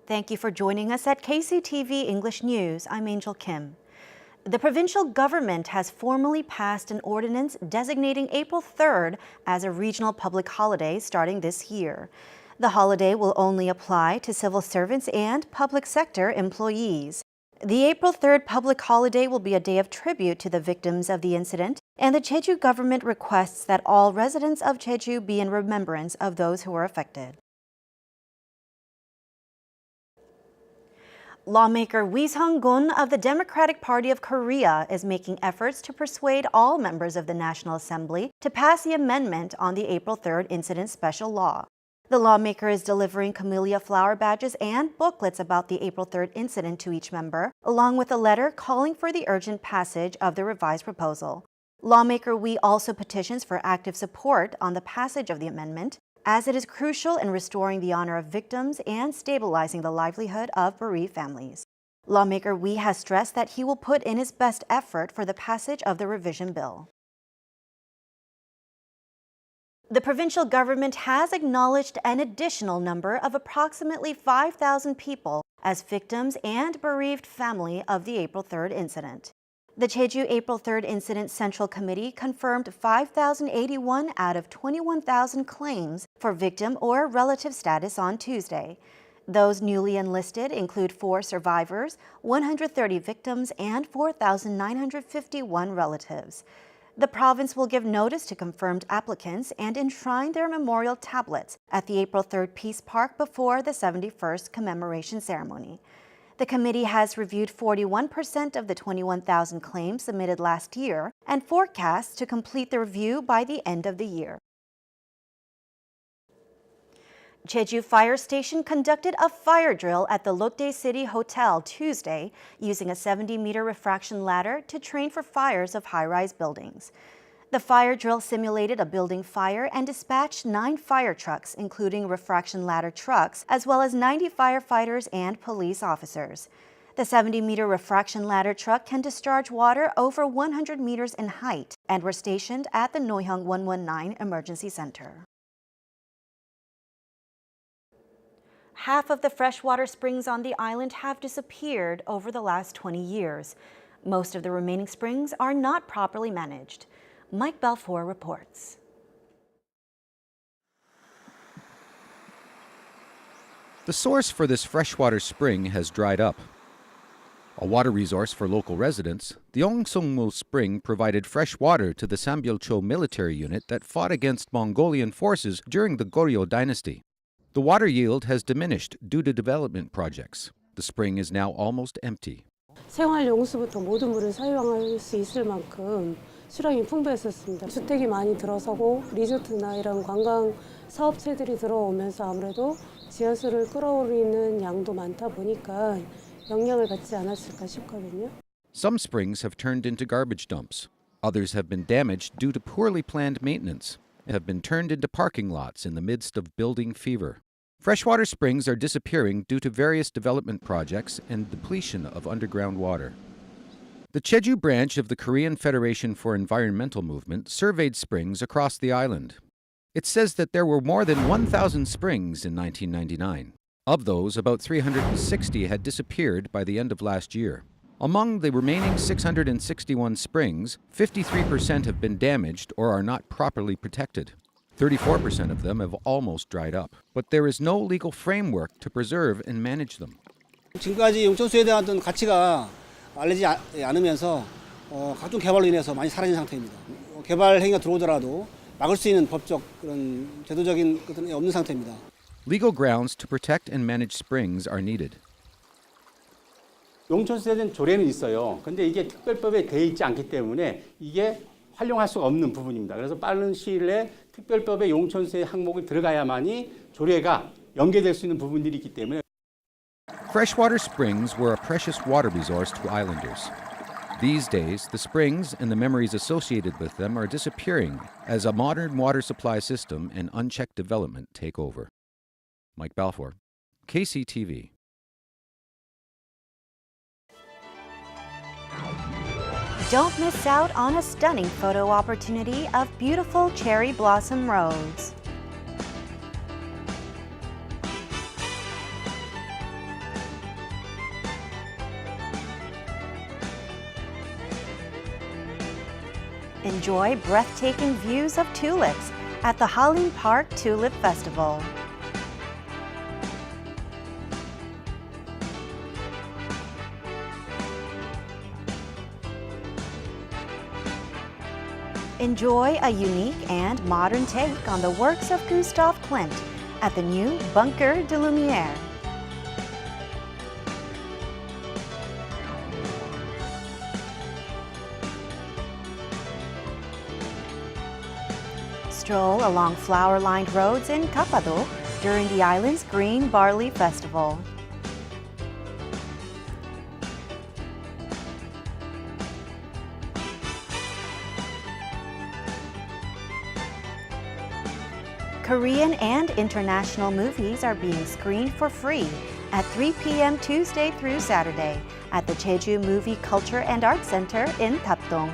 Thank you for joining us at KCTV English News. I'm Angel Kim. The provincial government has formally passed an ordinance designating April 3rd as a regional public holiday starting this year. The holiday will only apply to civil servants and public sector employees. The April 3rd public holiday will be a day of tribute to the victims of the incident, and the Jeju government requests that all residents of Jeju be in remembrance of those who were affected. Lawmaker Lee Sung-gun of the Democratic Party of Korea is making efforts to persuade all members of the National Assembly to pass the amendment on the April 3rd incident special law. The lawmaker is delivering camellia flower badges and booklets about the April 3rd incident to each member, along with a letter calling for the urgent passage of the revised proposal. Lawmaker Wee also petitions for active support on the passage of the amendment, as it is crucial in restoring the honor of victims and stabilizing the livelihood of bereaved families. Lawmaker Wee has stressed that he will put in his best effort for the passage of the revision bill. The provincial government has acknowledged an additional number of approximately 5,000 people as victims and bereaved family of the April 3rd incident. The Jeju April 3rd Incident Central Committee confirmed 5,081 out of 21,000 claims for victim or relative status on Tuesday. Those newly enlisted include 4 survivors, 130 victims, and 4,951 relatives. The province will give notice to confirmed applicants and enshrine their memorial tablets at the April 3rd Peace Park before the 71st commemoration ceremony. The committee has reviewed 41% of the 21,000 claims submitted last year and forecasts to complete the review by the end of the year. Jeju Fire Station conducted a fire drill at the Lotte City Hotel Tuesday using a 70-meter refraction ladder to train for fires of high-rise buildings. The fire drill simulated a building fire and dispatched 9 fire trucks, including refraction ladder trucks, as well as 90 firefighters and police officers. The 70-meter refraction ladder truck can discharge water over 100 meters in height and were stationed at the Nohyung 119 Emergency Center. Half of the freshwater springs on the island have disappeared over the last 20 years. Most of the remaining springs are not properly managed. Mike Balfour reports. The source for this freshwater spring has dried up. A water resource for local residents, the Yongsongmo Spring provided fresh water to the Sambyulcho military unit that fought against Mongolian forces during the Goryeo dynasty. The water yield has diminished due to development projects. The spring is now almost empty. 생활 용수부터 모든 물을 사용할 수 있을 만큼 수량이 풍부했었습니다. 주택이 많이 들어서고 리조트나 이런 관광 사업체들이 들어오면서 아무래도 지하수를 끌어올리는 양도 많다 보니까 영향을 받지 않았을까 싶거든요. Some springs have turned into garbage dumps. Others have been damaged due to poorly planned maintenance and have been turned into parking lots in the midst of building fever. Freshwater springs are disappearing due to various development projects and depletion of underground water. The Jeju branch of the Korean Federation for Environmental Movement surveyed springs across the island. It says that there were more than 1,000 springs in 1999. Of those, about 360 had disappeared by the end of last year. Among the remaining 661 springs, 53% have been damaged or are not properly protected. 34% of them have almost dried up, but there is no legal framework to preserve and manage them. 지금까지 용천수에 대한 어떤 가치가 알려지지 않으면서 각종 개발로 인해서 많이 사라진 상태입니다. 개발 행위가 들어오더라도 막을 수 있는 법적 그런 제도적인 것들은 없는 상태입니다. Legal grounds to protect and manage springs are needed. 용천수에 대한 조례는 있어요. 근데 이게 특별법에 돼 있지 않기 때문에 이게 활용할 수가 없는 부분입니다. 그래서 빠른 시일 내에 특별법에 용천수의 항목이 들어가야만이 조례가 연계될 수 있는 부분들이 있기 때문에. Freshwater springs were a precious water resource to islanders. These days, the springs and the memories associated with them are disappearing as a modern water supply system and unchecked development take over. Mike Balfour, KCTV. Don't miss out on a stunning photo opportunity of beautiful cherry blossom roads. Enjoy breathtaking views of tulips at the Hallin Park Tulip Festival. Enjoy a unique and modern take on the works of Gustav Klimt at the new Bunker de Lumière. Stroll along flower-lined roads in Kapado during the island's Green Barley Festival. Korean and international movies are being screened for free at 3 p.m. Tuesday through Saturday at the Jeju Movie Culture and Arts Center in Tapdong.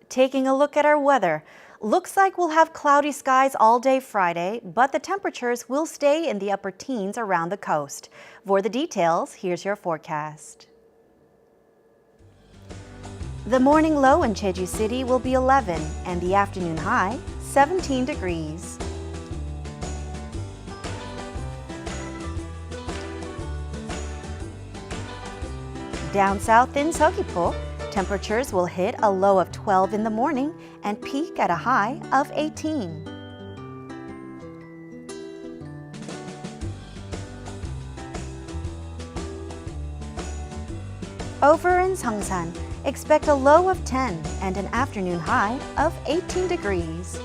Taking a look at our weather. Looks like we'll have cloudy skies all day Friday, but the temperatures will stay in the upper teens around the coast. For the details, here's your forecast. The morning low in Jeju City will be 11 and the afternoon high 17 degrees. Down south in Seogwipo, temperatures will hit a low of 12 in the morning and peak at a high of 18. Over in Seongsan, expect a low of 10 and an afternoon high of 18 degrees.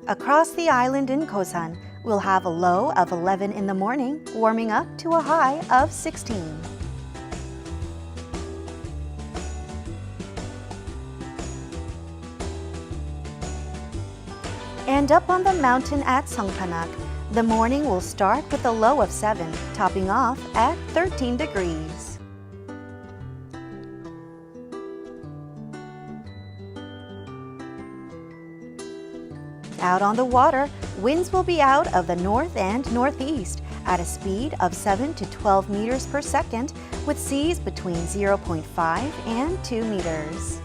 Across the island in Kosan, we'll have a low of 11 in the morning, warming up to a high of 16. And up on the mountain at Songpanak, the morning will start with a low of 7, topping off at 13 degrees. Out on the water, winds will be out of the north and northeast at a speed of 7 to 12 meters per second, with seas between 0.5 and 2 meters.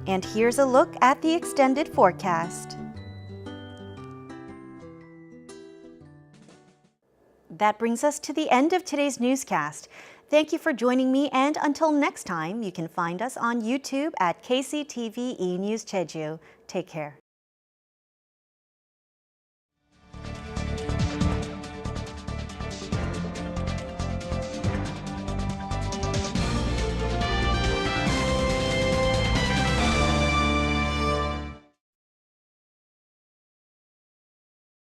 And here's a look at the extended forecast. That brings us to the end of today's newscast. Thank you for joining me, and until next time, you can find us on YouTube at KCTV E! News Jeju. Take care.